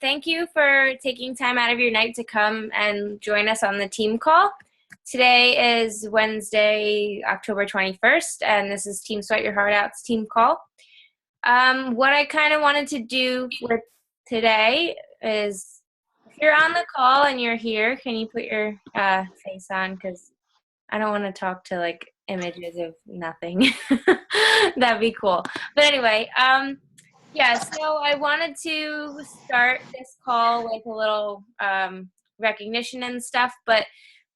thank you for taking time out of your night to come and join us on the team call. Today is Wednesday, October 21st, and this is Team Sweat Your Heart Out's team call. What I kind of wanted to do with today is, if you're on the call and you're here, can you put your face on? Because I don't want to talk to like images of nothing. That'd be cool. But anyway, yeah, so I wanted to start this call with a little recognition and stuff, but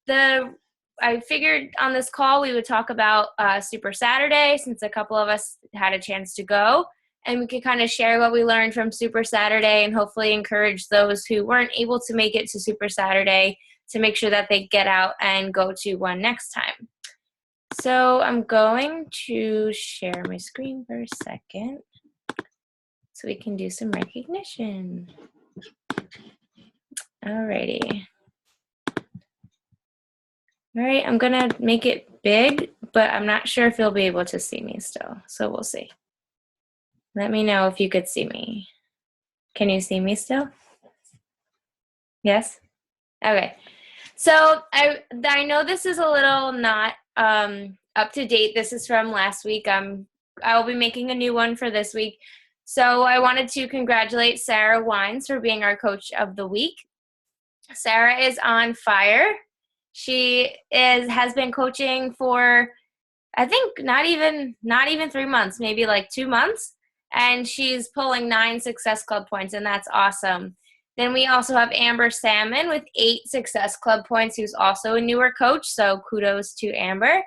I figured on this call we would talk about Super Saturday, since a couple of us had a chance to go, and we could kind of share what we learned from Super Saturday and hopefully encourage those who weren't able to make it to Super Saturday to make sure that they get out and go to one next time. So I'm going to share my screen for a second so we can do some recognition. Alrighty. All right, I'm gonna make it big, but I'm not sure if you'll be able to see me still, so we'll see. Let me know if you could see me. Can you see me still? Yes? Okay. So I know this is a little not up to date. This is from last week. I will be making a new one for this week. So I wanted to congratulate Sarah Wines for being our Coach of the Week. Sarah is on fire. She has been coaching for, I think, not even 3 months, maybe like 2 months, and she's pulling 9 Success Club points, and that's awesome. Then we also have Amber Salmon with 8 Success Club points, who's also a newer coach, so kudos to Amber.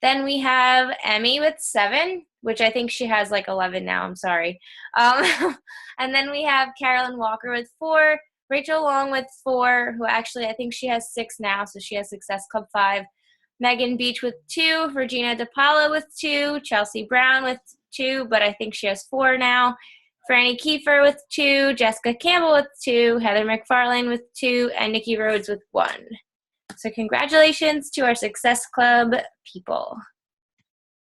Then we have Emmy with 7, which I think she has like 11 now, I'm sorry. And then we have Carolyn Walker with 4, Rachel Long with 4, who actually I think she has 6 now, so she has Success Club 5. Megan Beach with 2, Regina DePaula with 2, Chelsea Brown with 2, but I think she has 4 now. Franny Kiefer with 2, Jessica Campbell with 2, Heather McFarlane with 2, and Nikki Rhodes with 1. So congratulations to our Success Club people.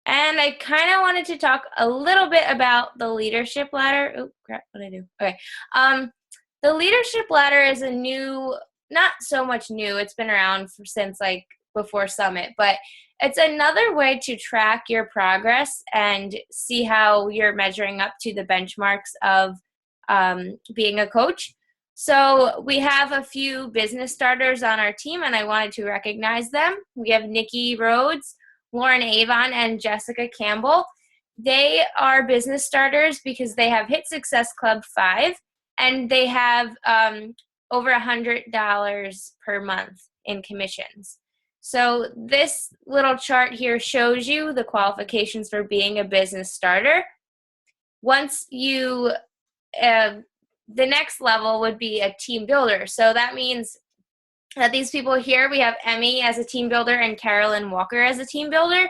And I kind of wanted to talk a little bit about the leadership ladder. Oh, crap, what did I do? Okay. The leadership ladder is a new, not so much new, it's been around since like before Summit, but it's another way to track your progress and see how you're measuring up to the benchmarks of being a coach. So we have a few business starters on our team, and I wanted to recognize them. We have Nikki Rhodes, Lauren Avon, and Jessica Campbell. They are business starters because they have hit Success Club 5, and they have over $100 per month in commissions. So this little chart here shows you the qualifications for being a business starter. Once you, the next level would be a team builder. So that means that these people here, we have Emmy as a team builder and Carolyn Walker as a team builder.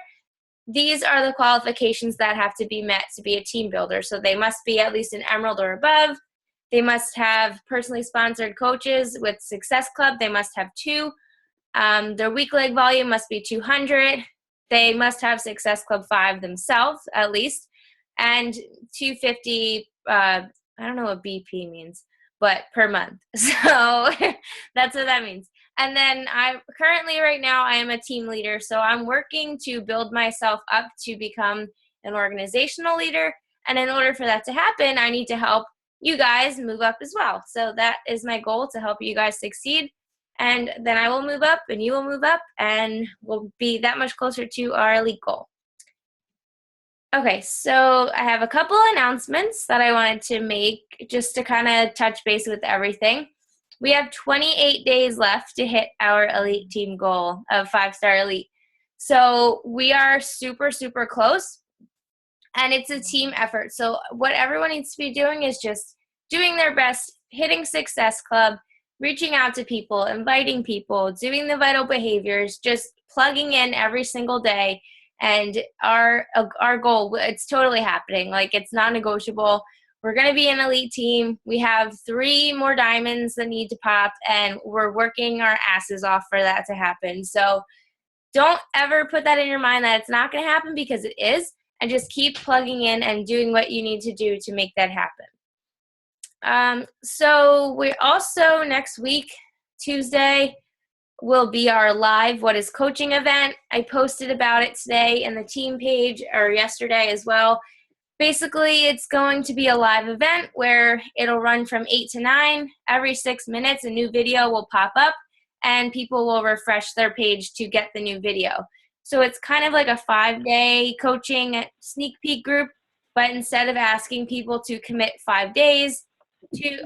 These are the qualifications that have to be met to be a team builder. So they must be at least an Emerald or above. They must have personally sponsored coaches with Success Club. They must have 2. Their week leg volume must be 200. They must have Success Club 5 themselves, at least. And 250, I don't know what BP means, but per month. So that's what that means. And then currently right now I am a team leader. So I'm working to build myself up to become an organizational leader. And in order for that to happen, I need to help you guys move up as well. So that is my goal, to help you guys succeed. And then I will move up and you will move up and we'll be that much closer to our elite goal. Okay, so I have a couple announcements that I wanted to make just to kind of touch base with everything. We have 28 days left to hit our elite team goal of 5-star elite. So we are super, super close. And it's a team effort. So what everyone needs to be doing is just doing their best, hitting Success Club, reaching out to people, inviting people, doing the vital behaviors, just plugging in every single day. And our goal, it's totally happening. Like, it's non-negotiable. We're going to be an elite team. We have 3 more diamonds that need to pop, and we're working our asses off for that to happen. So don't ever put that in your mind that it's not going to happen, because it is. And just keep plugging in and doing what you need to do to make that happen. So we also next week, Tuesday, will be our live What is Coaching event. I posted about it today in the team page, or yesterday as well. Basically, it's going to be a live event where it'll run from 8 to 9. Every 6 minutes, a new video will pop up, and people will refresh their page to get the new video. So it's kind of like a 5-day coaching sneak peek group, but instead of asking people to commit 5 days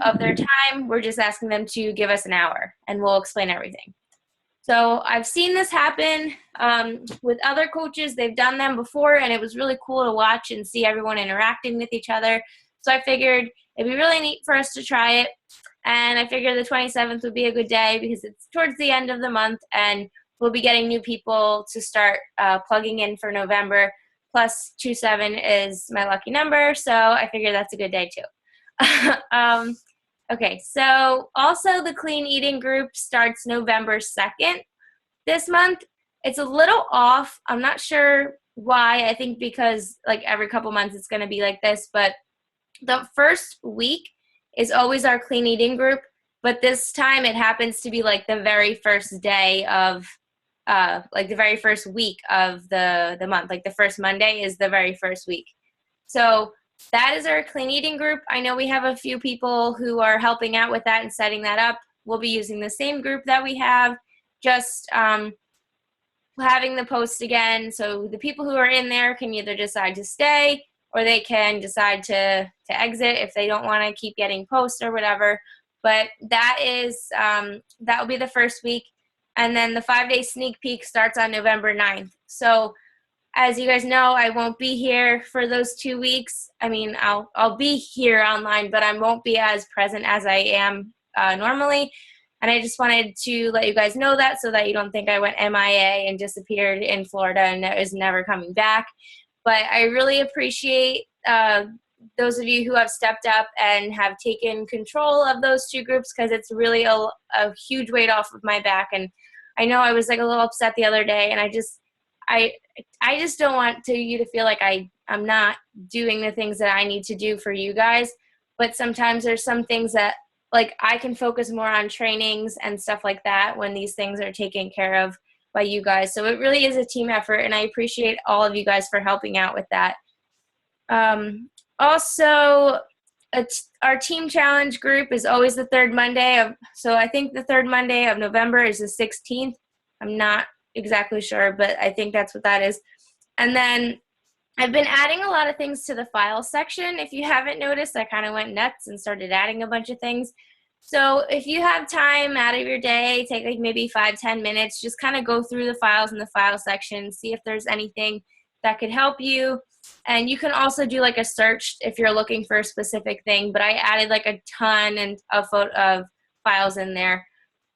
of their time, we're just asking them to give us an hour, and we'll explain everything. So I've seen this happen with other coaches. They've done them before, and it was really cool to watch and see everyone interacting with each other. So I figured it'd be really neat for us to try it. And I figured the 27th would be a good day because it's towards the end of the month, and we'll be getting new people to start plugging in for November. Plus 27 is my lucky number, so I figured that's a good day too. Okay, so also the clean eating group starts November 2nd this month. It's a little off. I'm not sure why. I think because like every couple months it's going to be like this, but the first week is always our clean eating group, but this time it happens to be like the very first day of like the very first week of the month. Like the first Monday is the very first week. So that is our clean eating group. I know we have a few people who are helping out with that and setting that up. We'll be using the same group that we have, just having the post again. So the people who are in there can either decide to stay or they can decide to exit if they don't want to keep getting posts or whatever. But that is that will be the first week. And then the 5-day sneak peek starts on November 9th. So as you guys know, I won't be here for those 2 weeks. I mean, I'll be here online, but I won't be as present as I am normally. And I just wanted to let you guys know that so that you don't think I went MIA and disappeared in Florida and is never coming back. But I really appreciate those of you who have stepped up and have taken control of those 2 groups, because it's really a huge weight off of my back. And I know I was like a little upset the other day, and I just don't want you to feel like I'm not doing the things that I need to do for you guys. But sometimes there's some things that like I can focus more on trainings and stuff like that when these things are taken care of by you guys. So it really is a team effort, and I appreciate all of you guys for helping out with that. Also, our team challenge group is always the third Monday so I think the third Monday of November is the 16th. I'm not exactly sure, but I think that's what that is. And then I've been adding a lot of things to the file section. If you haven't noticed, I kind of went nuts and started adding a bunch of things. So if you have time out of your day, take like maybe 5-10 minutes, just kind of go through the files in the file section, see if there's anything that could help you. And you can also do like a search if you're looking for a specific thing, but I added like a ton of files in there.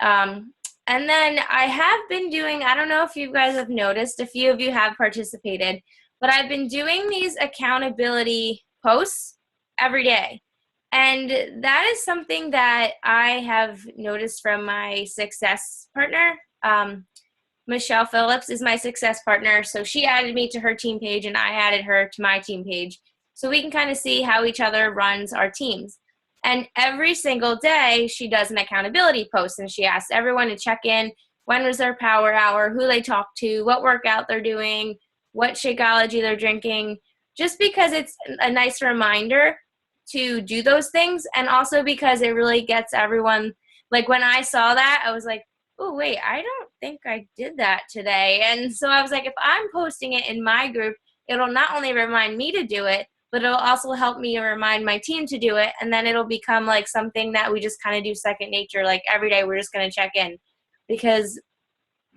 And then I have been doing, I don't know if you guys have noticed, a few of you have participated, but I've been doing these accountability posts every day. And that is something that I have noticed from my success partner. Michelle Phillips is my success partner. So she added me to her team page and I added her to my team page. So we can kind of see how each other runs our teams. And every single day she does an accountability post and she asks everyone to check in. When was their power hour? Who they talked to? What workout they're doing? What Shakeology they're drinking? Just because it's a nice reminder to do those things, and also because it really gets everyone, like when I saw that, I was like, oh, wait, I don't think I did that today. And so I was like, if I'm posting it in my group, it'll not only remind me to do it, but it'll also help me remind my team to do it. And then it'll become like something that we just kind of do second nature. Like every day we're just going to check in, because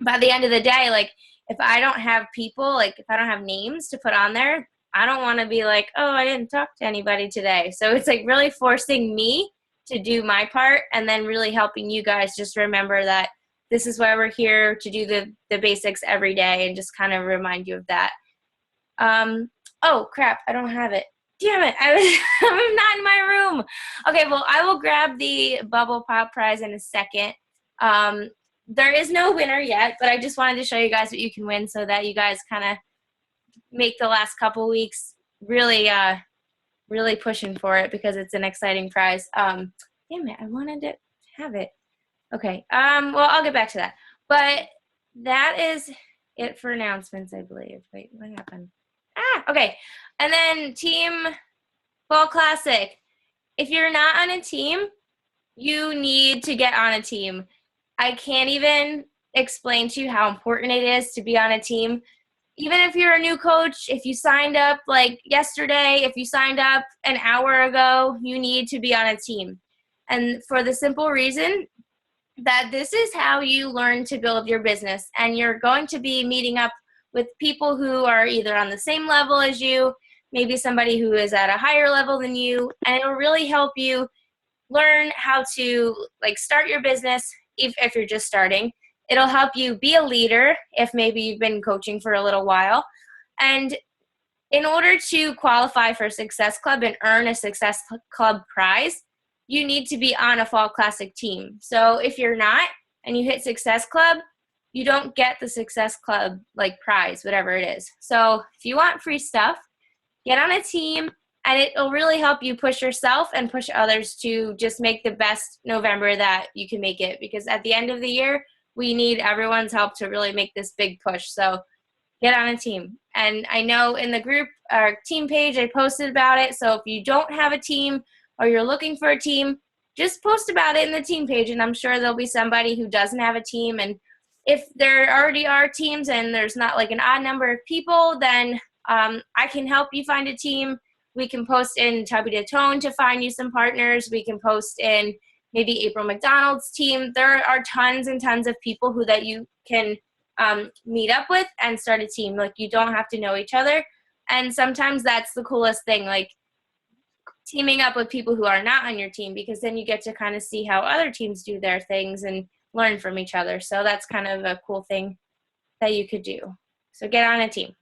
by the end of the day, like if I don't have people, like if I don't have names to put on there, I don't want to be like, oh, I didn't talk to anybody today. So it's like really forcing me to do my part and then really helping you guys just remember that this is why we're here, to do the basics every day and just kind of remind you of that. Oh, crap, I don't have it. Damn it, I'm not in my room. Okay, well, I will grab the Bubble Pop prize in a second. There is no winner yet, but I just wanted to show you guys what you can win so that you guys kind of make the last couple weeks really really pushing for it because it's an exciting prize. Damn it, I wanted to have it. Okay, well, I'll get back to that. But that is it for announcements, I believe. Wait, what happened? Okay. And then Team Fall Classic. If you're not on a team, you need to get on a team. I can't even explain to you how important it is to be on a team. Even if you're a new coach, if you signed up like yesterday, if you signed up an hour ago, you need to be on a team. And for the simple reason that this is how you learn to build your business. And you're going to be meeting up with people who are either on the same level as you, maybe somebody who is at a higher level than you, and it'll really help you learn how to like start your business if you're just starting. It'll help you be a leader if maybe you've been coaching for a little while. And in order to qualify for Success Club and earn a Success Club prize, you need to be on a Fall Classic team. So if you're not and you hit Success Club, you don't get the Success Club like prize, whatever it is. So if you want free stuff, get on a team, and it'll really help you push yourself and push others to just make the best November that you can make it. Because at the end of the year, we need everyone's help to really make this big push. So get on a team. And I know in the group, our team page, I posted about it. So if you don't have a team or you're looking for a team, just post about it in the team page, and I'm sure there'll be somebody who doesn't have a team. And if there already are teams and there's not like an odd number of people, then I can help you find a team. We can post in Tubby to Tone to find you some partners. We can post in maybe April McDonald's team. There are tons and tons of people who that you can meet up with and start a team. Like, you don't have to know each other. And sometimes that's the coolest thing, like teaming up with people who are not on your team, because then you get to kind of see how other teams do their things and learn from each other. So that's kind of a cool thing that you could do. So get on a team.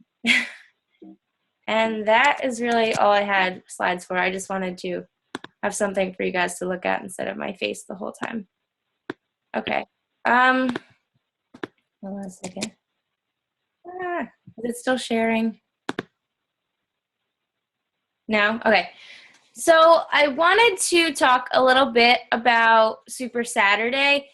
And that is really all I had slides for. I just wanted to have something for you guys to look at instead of my face the whole time. Okay. Hold on a second. Is it still sharing? No? Okay. So I wanted to talk a little bit about Super Saturday.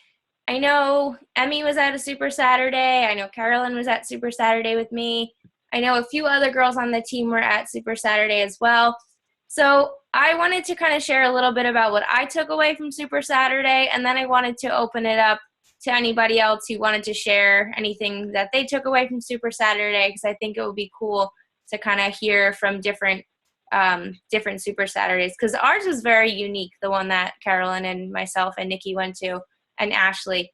I know Emmy was at a Super Saturday. I know Carolyn was at Super Saturday with me. I know a few other girls on the team were at Super Saturday as well. So I wanted to kind of share a little bit about what I took away from Super Saturday, and then I wanted to open it up to anybody else who wanted to share anything that they took away from Super Saturday, because I think it would be cool to kind of hear from different Super Saturdays, because ours was very unique, the one that Carolyn and myself and Nikki went to, and Ashley.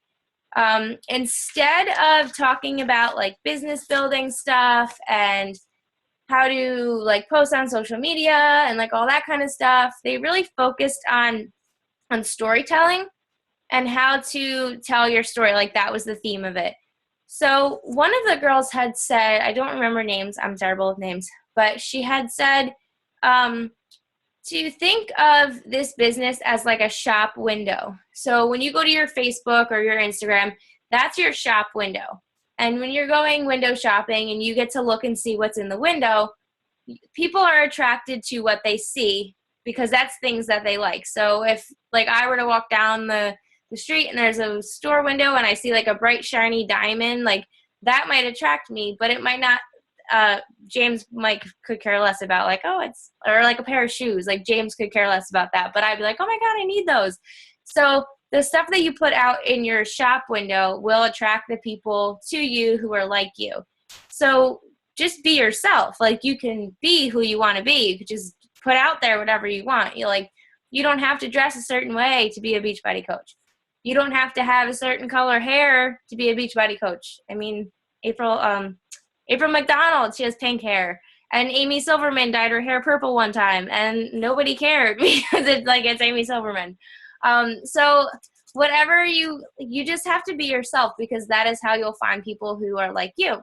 Instead of talking about like business building stuff and how to like post on social media and like all that kind of stuff, they really focused on storytelling and how to tell your story. Like, that was the theme of it. So one of the girls had said, I don't remember names, I'm terrible with names, but she had said to think of this business as like a shop window. So when you go to your Facebook or your Instagram, that's your shop window. And when you're going window shopping and you get to look and see what's in the window, people are attracted to what they see because that's things that they like. So if like I were to walk down the street and there's a store window and I see like a bright shiny diamond, like that might attract me, but it might not. James could care less about like, oh, it's, or like a pair of shoes. Like James could care less about that, but I'd be like, oh my God, I need those. So the stuff that you put out in your shop window will attract the people to you who are like you. So just be yourself. Like, you can be who you want to be. You could just put out there whatever you want. You don't have to dress a certain way to be a Beachbody coach. You don't have to have a certain color hair to be a Beachbody coach. I mean, April McDonald, she has pink hair. And Amy Silverman dyed her hair purple one time, and nobody cared because it's Amy Silverman. So whatever you just have to be yourself, because that is how you'll find people who are like you.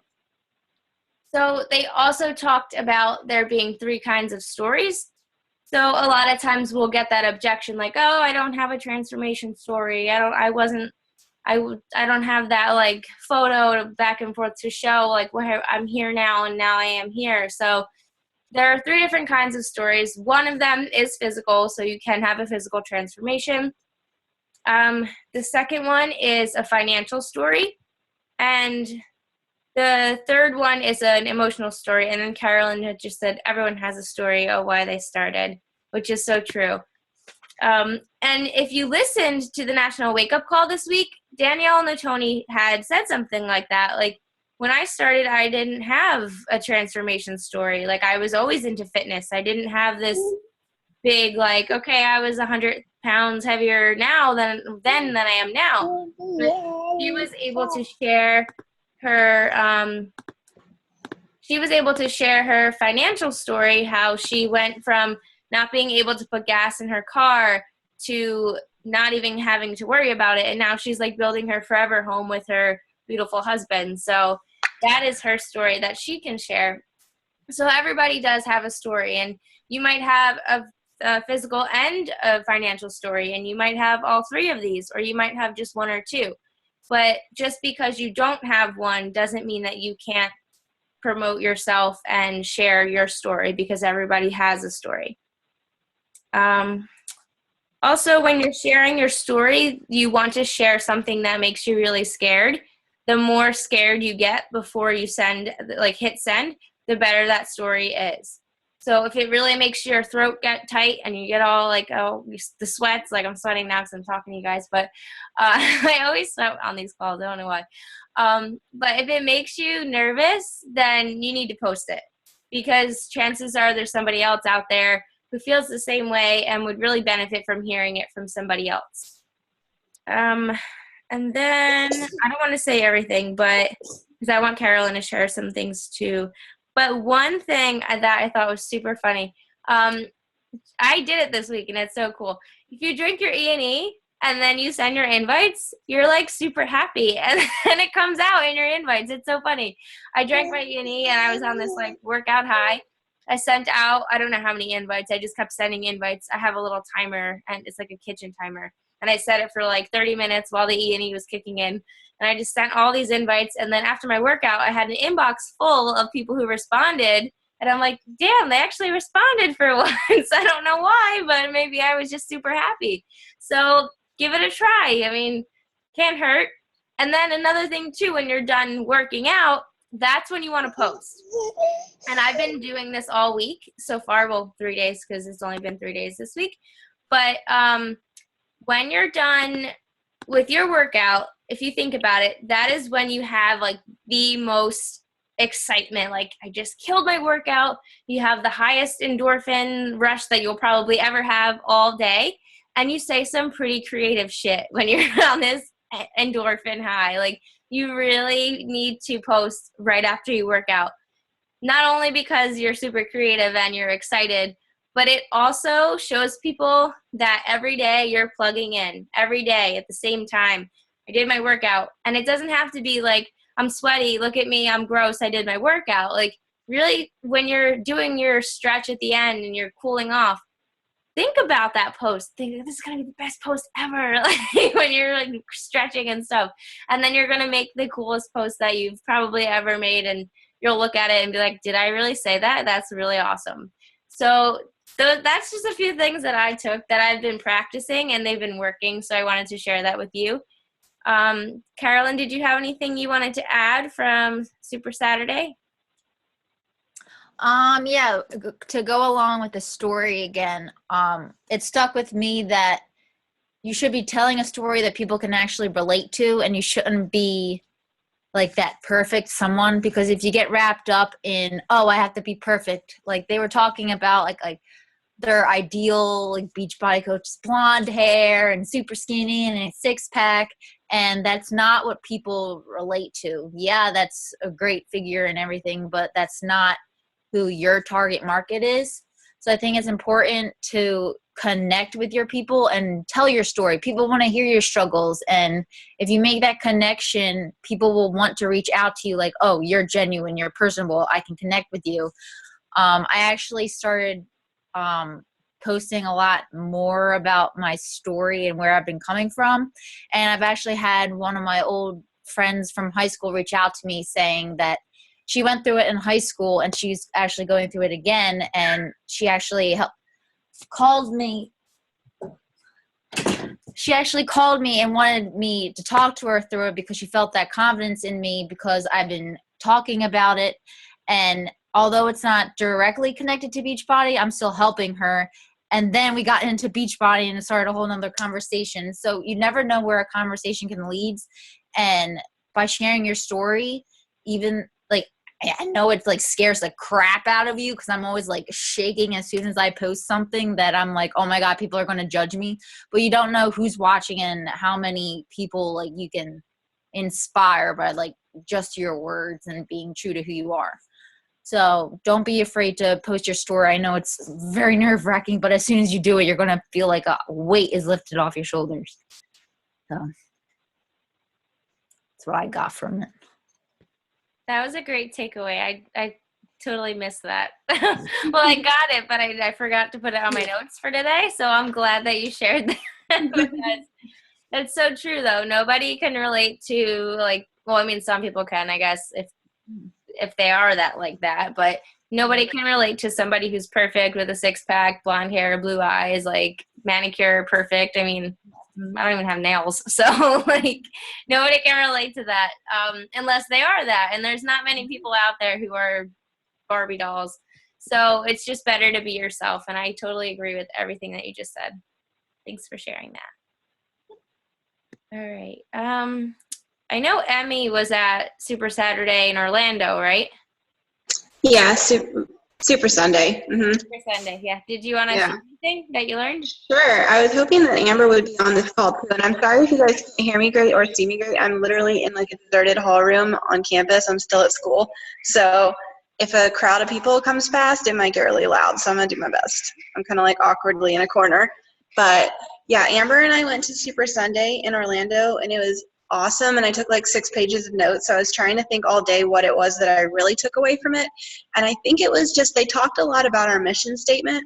So they also talked about there being 3 kinds of stories. So a lot of times we'll get that objection like, oh, I don't have a transformation story. I don't have that like photo back and forth to show like where I'm here now and now I am here. So there are 3 different kinds of stories. One of them is physical, so you can have a physical transformation. The second one is a financial story, and the third one is an emotional story. And then Carolyn had just said everyone has a story of why they started, which is so true. And if you listened to the National Wake Up Call this week, Danielle Natoni had said something like that. Like, when I started, I didn't have a transformation story. Like, I was always into fitness. I didn't have this big, like, okay, I was 100 pounds heavier now than I am now. But she was able to share her financial story, how she went from not being able to put gas in her car to not even having to worry about it. And now she's like building her forever home with her beautiful husband. So that is her story that she can share. So everybody does have a story, and you might have a physical and a financial story, and you might have all 3 of these, or you might have just 1 or 2. But just because you don't have one doesn't mean that you can't promote yourself and share your story, because everybody has a story. Also, when you're sharing your story, you want to share something that makes you really scared. The more scared you get before you hit send, the better that story is. So if it really makes your throat get tight and you get all the sweats, like I'm sweating now because I'm talking to you guys, but I always sweat on these calls. I don't know why. But if it makes you nervous, then you need to post it, because chances are there's somebody else out there who feels the same way and would really benefit from hearing it from somebody else. And then I don't want to say everything, but because I want Carolyn to share some things too. But one thing that I thought was super funny, I did it this week, and it's so cool. If you drink your E&E and then you send your invites, you're like super happy, and then it comes out in your invites. It's so funny. I drank my E&E and I was on this like workout high. I sent out, I don't know how many invites. I just kept sending invites. I have a little timer, and it's like a kitchen timer. And I set it for like 30 minutes while the E&E was kicking in. And I just sent all these invites. And then after my workout, I had an inbox full of people who responded. And I'm like, damn, they actually responded for once. I don't know why, but maybe I was just super happy. So give it a try. I mean, can't hurt. And then another thing too, when you're done working out, that's when you want to post. And I've been doing this all week so far. Well, 3 days, because it's only been 3 days this week. But when you're done with your workout, if you think about it, that is when you have like the most excitement. Like, I just killed my workout. You have the highest endorphin rush that you'll probably ever have all day. And you say some pretty creative shit when you're on this endorphin high. Like, you really need to post right after you work out. Not only because you're super creative and you're excited, but it also shows people that every day you're plugging in, every day at the same time. I did my workout. And it doesn't have to be like, I'm sweaty, look at me, I'm gross, I did my workout. Like, really, when you're doing your stretch at the end and you're cooling off, think about that post. Think, this is going to be the best post ever, like, when you're like stretching and stuff. And then you're going to make the coolest post that you've probably ever made, and you'll look at it and be like, did I really say that? That's really awesome. So that's just a few things that I took that I've been practicing, and they've been working. So I wanted to share that with you. Carolyn, did you have anything you wanted to add from Super Saturday? Yeah, to go along with the story again, it stuck with me that you should be telling a story that people can actually relate to, and you shouldn't be like that perfect someone, because if you get wrapped up in, oh, I have to be perfect, like they were talking about like their ideal like beach body coach's blonde hair and super skinny and a 6-pack, and that's not what people relate to. Yeah, that's a great figure and everything, but that's not who your target market is. So I think it's important to connect with your people and tell your story. People want to hear your struggles. And if you make that connection, people will want to reach out to you like, oh, you're genuine, you're personable, I can connect with you. I actually started posting a lot more about my story and where I've been coming from. And I've actually had one of my old friends from high school reach out to me saying that she went through it in high school, and she's actually going through it again. And she actually called me. She actually called me and wanted me to talk to her through it because she felt that confidence in me because I've been talking about it. And although it's not directly connected to Beachbody, I'm still helping her. And then we got into Beachbody and it started a whole nother conversation. So you never know where a conversation can lead. And by sharing your story, even like, I know it like scares the crap out of you because I'm always like shaking as soon as I post something that I'm like, oh my God, people are going to judge me. But you don't know who's watching and how many people like you can inspire by like just your words and being true to who you are. So don't be afraid to post your story. I know it's very nerve-wracking, but as soon as you do it, you're going to feel like a weight is lifted off your shoulders. So that's what I got from it. That was a great takeaway. I totally missed that. Well, I got it, but I forgot to put it on my notes for today. So I'm glad that you shared that with us. It's so true, though. Nobody can relate to, like, well, I mean, some people can, I guess, if they are that like that, but nobody can relate to somebody who's perfect with a six-pack, blonde hair, blue eyes, like manicure, perfect. I mean, I don't even have nails, so like nobody can relate to that unless they are that, and there's not many people out there who are Barbie dolls. So it's just better to be yourself, and I totally agree with everything that you just said. Thanks for sharing that. All right. I know Emmy was at Super Saturday in Orlando, right? Yeah, Super Sunday. Mm-hmm. Super Sunday, yeah. Did you want to share anything that you learned? Sure. I was hoping that Amber would be on this call too, and I'm sorry if you guys can't hear me great or see me great. I'm literally in like a deserted hall room on campus. I'm still at school. So if a crowd of people comes past, it might get really loud. So I'm going to do my best. I'm kind of like awkwardly in a corner. But yeah, Amber and I went to Super Sunday in Orlando, and it was awesome. And I took like 6 pages of notes. So I was trying to think all day what it was that I really took away from it. And I think it was just, they talked a lot about our mission statement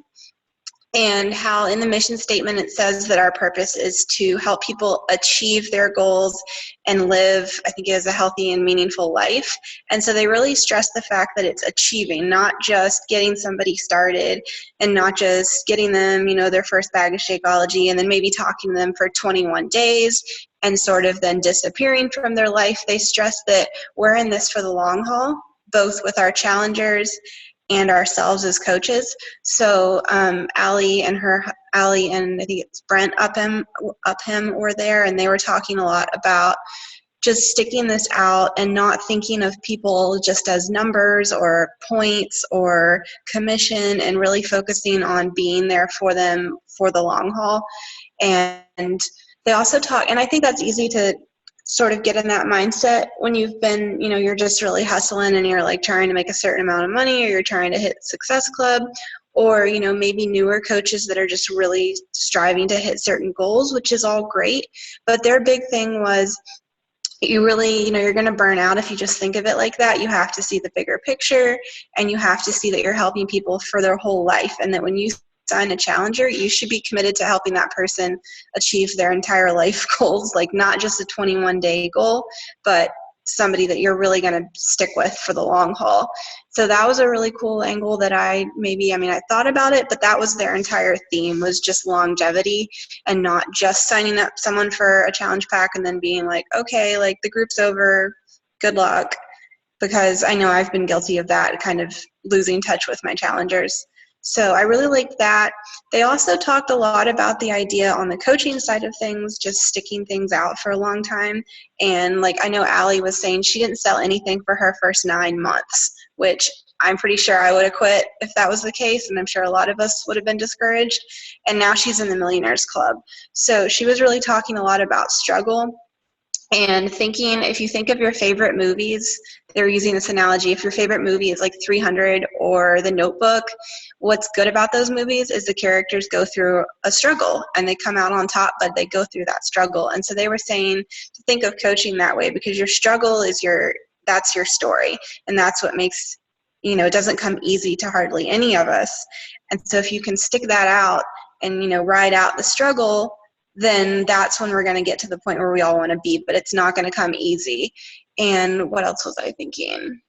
and how in the mission statement it says that our purpose is to help people achieve their goals and live, I think it is, a healthy and meaningful life. And so they really stress the fact that it's achieving, not just getting somebody started and not just getting them, you know, their first bag of Shakeology and then maybe talking to them for 21 days and sort of then disappearing from their life. They stress that we're in this for the long haul, both with our challengers and ourselves as coaches. So Allie and I think it's Brent Upham were there, and they were talking a lot about just sticking this out and not thinking of people just as numbers or points or commission, and really focusing on being there for them for the long haul. And they also talk, and I think that's easy to sort of get in that mindset when you've been, you know, you're just really hustling and you're like trying to make a certain amount of money, or you're trying to hit Success Club, or, you know, maybe newer coaches that are just really striving to hit certain goals, which is all great. But their big thing was, you really, you know, you're going to burn out if you just think of it like that. You have to see the bigger picture, and you have to see that you're helping people for their whole life, and that when you sign a challenger, you should be committed to helping that person achieve their entire life goals, like not just a 21-day goal, but somebody that you're really going to stick with for the long haul. So that was a really cool angle that I thought about it, but that was their entire theme, was just longevity and not just signing up someone for a challenge pack and then being like, okay, like the group's over, good luck. Because I know I've been guilty of that, kind of losing touch with my challengers. So I really liked that. They also talked a lot about the idea on the coaching side of things, just sticking things out for a long time. And like I know Allie was saying, she didn't sell anything for her first 9 months, which I'm pretty sure I would have quit if that was the case, and I'm sure a lot of us would have been discouraged. And now she's in the Millionaires Club. So she was really talking a lot about struggle. And thinking, if you think of your favorite movies, they're using this analogy, if your favorite movie is like 300 or The Notebook, what's good about those movies is the characters go through a struggle and they come out on top, but they go through that struggle. And so they were saying to think of coaching that way, because your struggle is that's your story. And that's what makes, you know, it doesn't come easy to hardly any of us. And so if you can stick that out and, you know, ride out the struggle, then that's when we're going to get to the point where we all want to be, but it's not going to come easy. And what else was I thinking?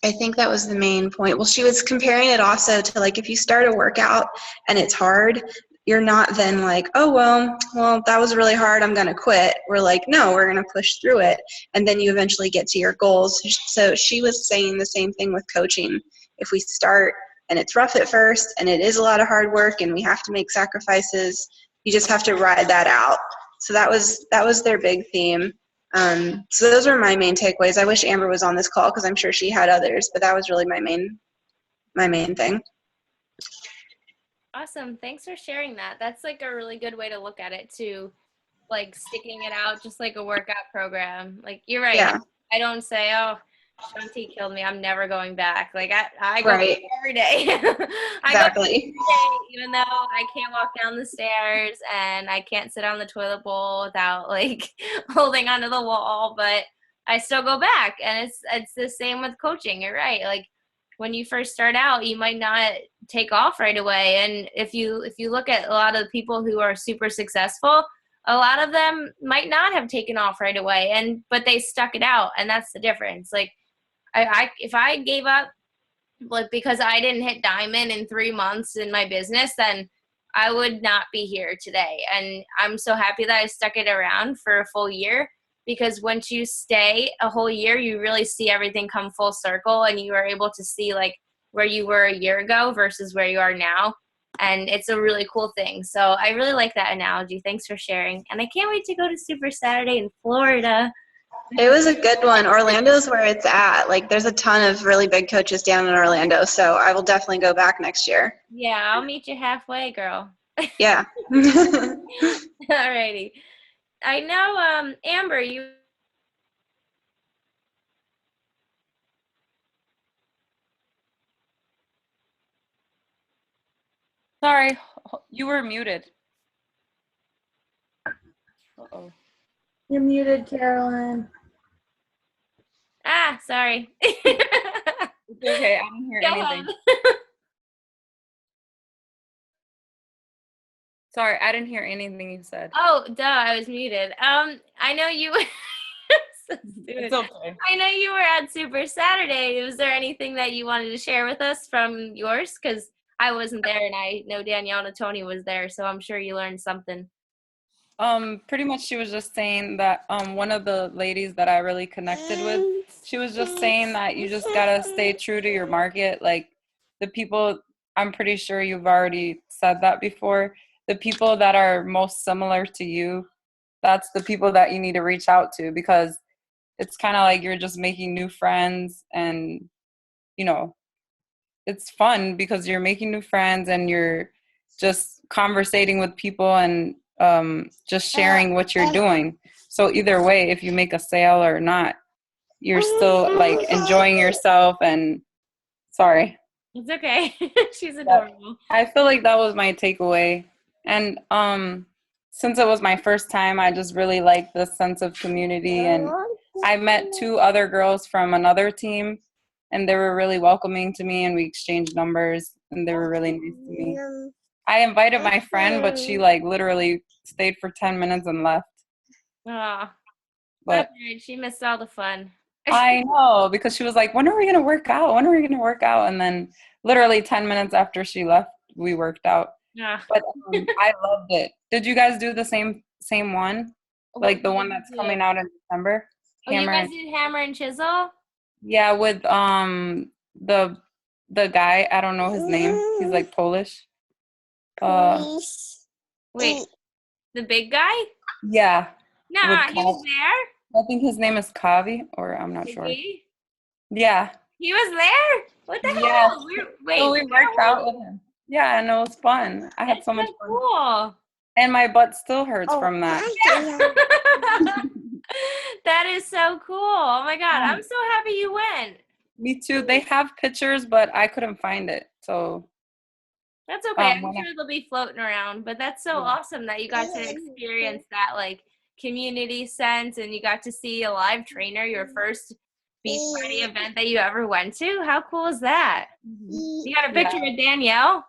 I think that was the main point. Well, she was comparing it also to like if you start a workout and it's hard, you're not then like, oh well that was really hard, I'm gonna quit. We're like, no, we're gonna push through it, and then you eventually get to your goals. So she was saying the same thing with coaching. If we start and it's rough at first and it is a lot of hard work and we have to make sacrifices, you just have to ride that out. So that was their big theme. So those were my main takeaways. I wish Amber was on this call because I'm sure she had others, but that was really my main thing. Awesome. Thanks for sharing that. That's like a really good way to look at it too. Like sticking it out just like a workout program. Like you're right. Yeah. I don't say, oh, Shanti killed me, I'm never going back. Like I go Right. back every day. I go back Exactly. every day, even though I can't walk down the stairs and I can't sit on the toilet bowl without like holding onto the wall, but I still go back. And it's the same with coaching. You're right. Like when you first start out, you might not take off right away. And if you look at a lot of the people who are super successful, a lot of them might not have taken off right away, but they stuck it out, and that's the difference. Like if I gave up like because I didn't hit diamond in 3 months in my business, then I would not be here today. And I'm so happy that I stuck it around for a full year, because once you stay a whole year, you really see everything come full circle, and you are able to see like where you were a year ago versus where you are now. And it's a really cool thing. So I really like that analogy. Thanks for sharing. And I can't wait to go to Super Saturday in Florida. It was a good one. Orlando's where it's at. Like there's a ton of really big coaches down in Orlando, so I will definitely go back next year. Yeah, I'll meet you halfway, girl. Yeah. Alrighty. I know, Amber, you. Sorry, you were muted. Uh-oh. You're muted, Carolyn. Ah, sorry. It's okay, I didn't hear Go anything. ahead. Sorry, I didn't hear anything you said. Oh, duh, I was muted. I know you. So It's stupid. okay. I know you were at Super Saturday. Was there anything that you wanted to share with us from yours? Because I wasn't there, and I know Danielle and Tony was there, so I'm sure you learned something. Pretty much she was just saying that one of the ladies that I really connected with, she was just saying that you just gotta stay true to your market. Like the people, I'm pretty sure you've already said that before, the people that are most similar to you, that's the people that you need to reach out to, because it's kind of like you're just making new friends, and you know, it's fun because you're making new friends and you're just conversating with people and just sharing what you're doing. So either way, if you make a sale or not, you're still like enjoying yourself. And sorry, It's okay. She's adorable. I feel like that was my takeaway. And since it was my first time, I just really liked the sense of community. And I met 2 other girls from another team, and they were really welcoming to me, and we exchanged numbers, and they were really nice to me. I invited my friend, but she like literally stayed for 10 minutes and left. Oh, But she missed all the fun. I know, because she was like, when are we going to work out? When are we going to work out? And then literally 10 minutes after she left, we worked out. Yeah. But I loved it. Did you guys do the same one? Like the one that's coming out in December? Oh, you guys did Hammer and Chisel? Yeah, with the guy, I don't know his name. He's like Polish. Wait, the big guy? Yeah. Nah, he was there. I think his name is Kavi, or I'm not sure. He? Yeah. He was there? What the Yeah. hell? Wait, So we worked out with him. Yeah, and it was fun. I had so much fun. Cool. And my butt still hurts from that. That is so cool. Oh my God. I'm so happy you went. Me too. They have pictures, but I couldn't find it. So that's okay. I'm sure they'll be floating around, but that's so awesome that you got to experience that like community sense, and you got to see a live trainer, your first beach party event that you ever went to. How cool is that? You got a picture with Danielle?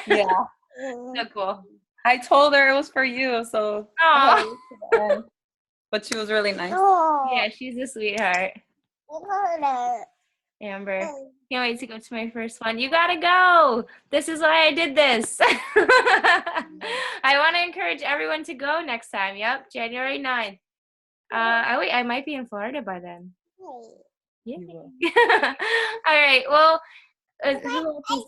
Yeah. So cool. I told her it was for you, so. Oh. But she was really nice. Yeah, she's a sweetheart. Amber. Can't wait to go to my first one. You gotta go. This is why I did this. I want to encourage everyone to go next time. Yep, January 9th. I might be in Florida by then. Yeah. All right. Well, who else is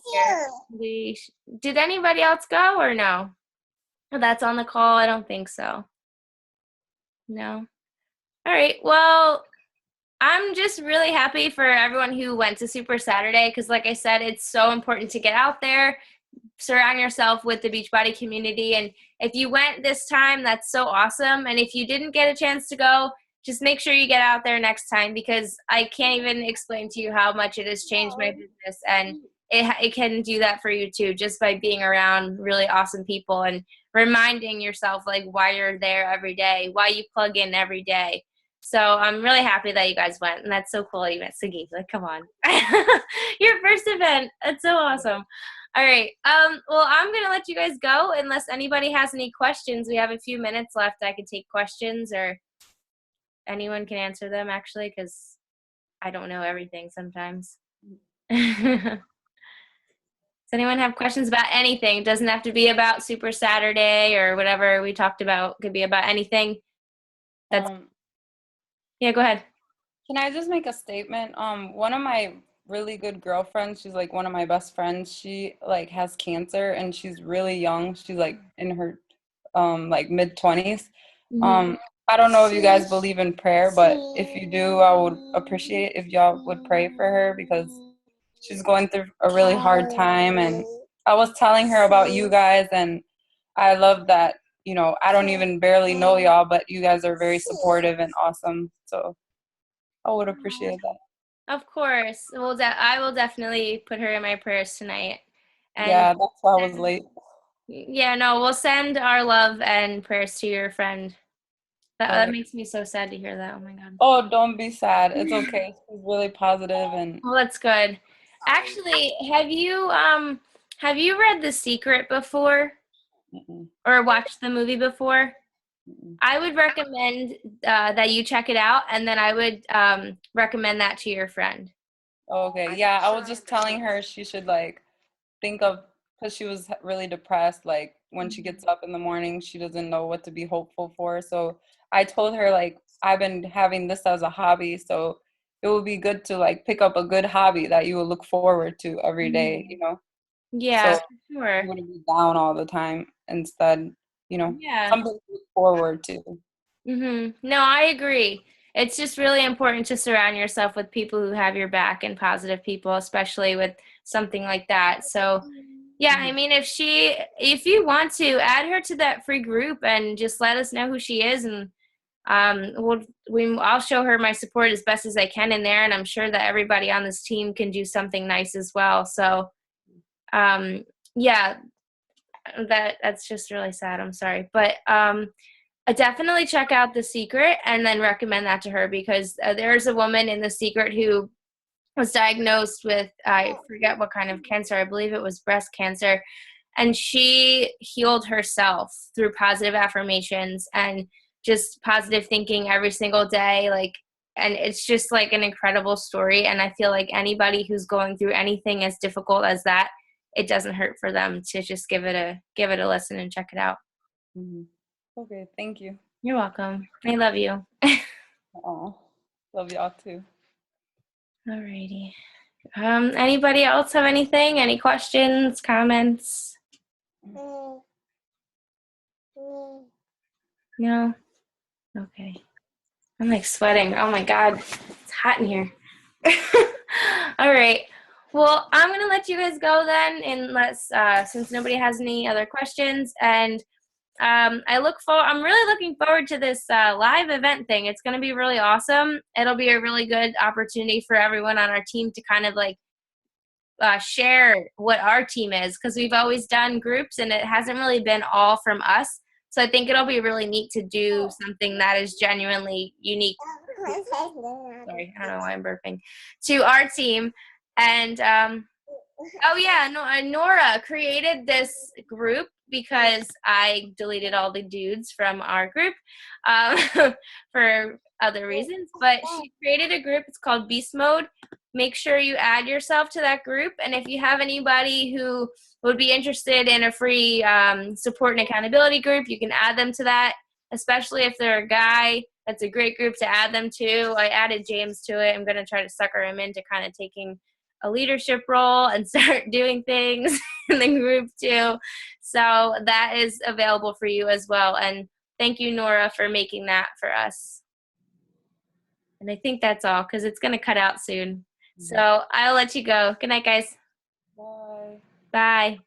here? Did anybody else go or no? Oh, that's on the call. I don't think so. No. All right. Well, I'm just really happy for everyone who went to Super Saturday because, like I said, it's so important to get out there, surround yourself with the Beachbody community. And if you went this time, that's so awesome. And if you didn't get a chance to go, just make sure you get out there next time because I can't even explain to you how much it has changed my business. And it can do that for you too, just by being around really awesome people and reminding yourself like why you're there every day, why you plug in every day. So I'm really happy that you guys went, and that's so cool that you went, Siggy. Like, come on. Your first event. That's so awesome. All right. Well, I'm going to let you guys go unless anybody has any questions. We have a few minutes left. I could take questions or anyone can answer them, actually, because I don't know everything sometimes. Does anyone have questions about anything? It doesn't have to be about Super Saturday or whatever we talked about. It could be about anything. That's yeah, go ahead. Can I just make a statement? One of my really good girlfriends, she's like one of my best friends. She like has cancer and she's really young. She's like in her like mid-20s. I don't know if you guys believe in prayer, but if you do, I would appreciate if y'all would pray for her because she's going through a really hard time. And I was telling her about you guys, and I love that, you know, I don't even barely know y'all, but you guys are very supportive and awesome. So I would appreciate that. Of course. Well, I will definitely put her in my prayers tonight. And yeah, that's why I was late. Yeah, no, we'll send our love and prayers to your friend. That makes me so sad to hear that. Oh my God. Oh, don't be sad. It's okay. She's really positive and Well, that's good. Actually, have you read The Secret before? Or watched the movie before? I would recommend that you check it out, and then I would recommend that to your friend. Okay, yeah, I was just telling her she should like think of, because she was really depressed, like when she gets up in the morning, she doesn't know what to be hopeful for. So I told her like I've been having this as a hobby, so it would be good to like pick up a good hobby that you will look forward to every day, you know? Yeah, so sure. You want to be down all the time instead, you know, Yeah. something to look forward to. No, I agree. It's just really important to surround yourself with people who have your back and positive people, especially with something like that. So, yeah, I mean, if you want to, add her to that free group and just let us know who she is, and I'll show her my support as best as I can in there, and I'm sure that everybody on this team can do something nice as well. So, yeah, that's just really sad. I'm sorry, but I definitely check out The Secret and then recommend that to her because there's a woman in The Secret who was diagnosed with, I forget what kind of cancer, I believe it was breast cancer, and she healed herself through positive affirmations and just positive thinking every single day, like, and it's just like an incredible story, and I feel like anybody who's going through anything as difficult as that, it doesn't hurt for them to just give it a listen and check it out. Okay, thank you. You're welcome. I love you. Oh, love y'all too. Alrighty. Anybody else have anything? Any questions, comments? No? Okay. I'm like sweating. Oh my God. It's hot in here. All right. Well, I'm going to let you guys go then, unless, since nobody has any other questions. And I'm really looking forward to this live event thing. It's going to be really awesome. It'll be a really good opportunity for everyone on our team to kind of like share what our team is, because we've always done groups and it hasn't really been all from us. So I think it'll be really neat to do something that is genuinely unique. Sorry, I don't know why I'm burping. To our team. And oh yeah, Nora created this group because I deleted all the dudes from our group for other reasons. But she created a group. It's called Beast Mode. make sure you add yourself to that group. And if you have anybody who would be interested in a free support and accountability group, you can add them to that, especially if they're a guy. That's a great group to add them to. I added James to it. I'm going to try to sucker him into kind of taking a leadership role and start doing things in the group too. So that is available for you as well. And thank you, Nora, for making that for us. And I think that's all because it's going to cut out soon. So I'll let you go. Good night, guys. Bye. Bye.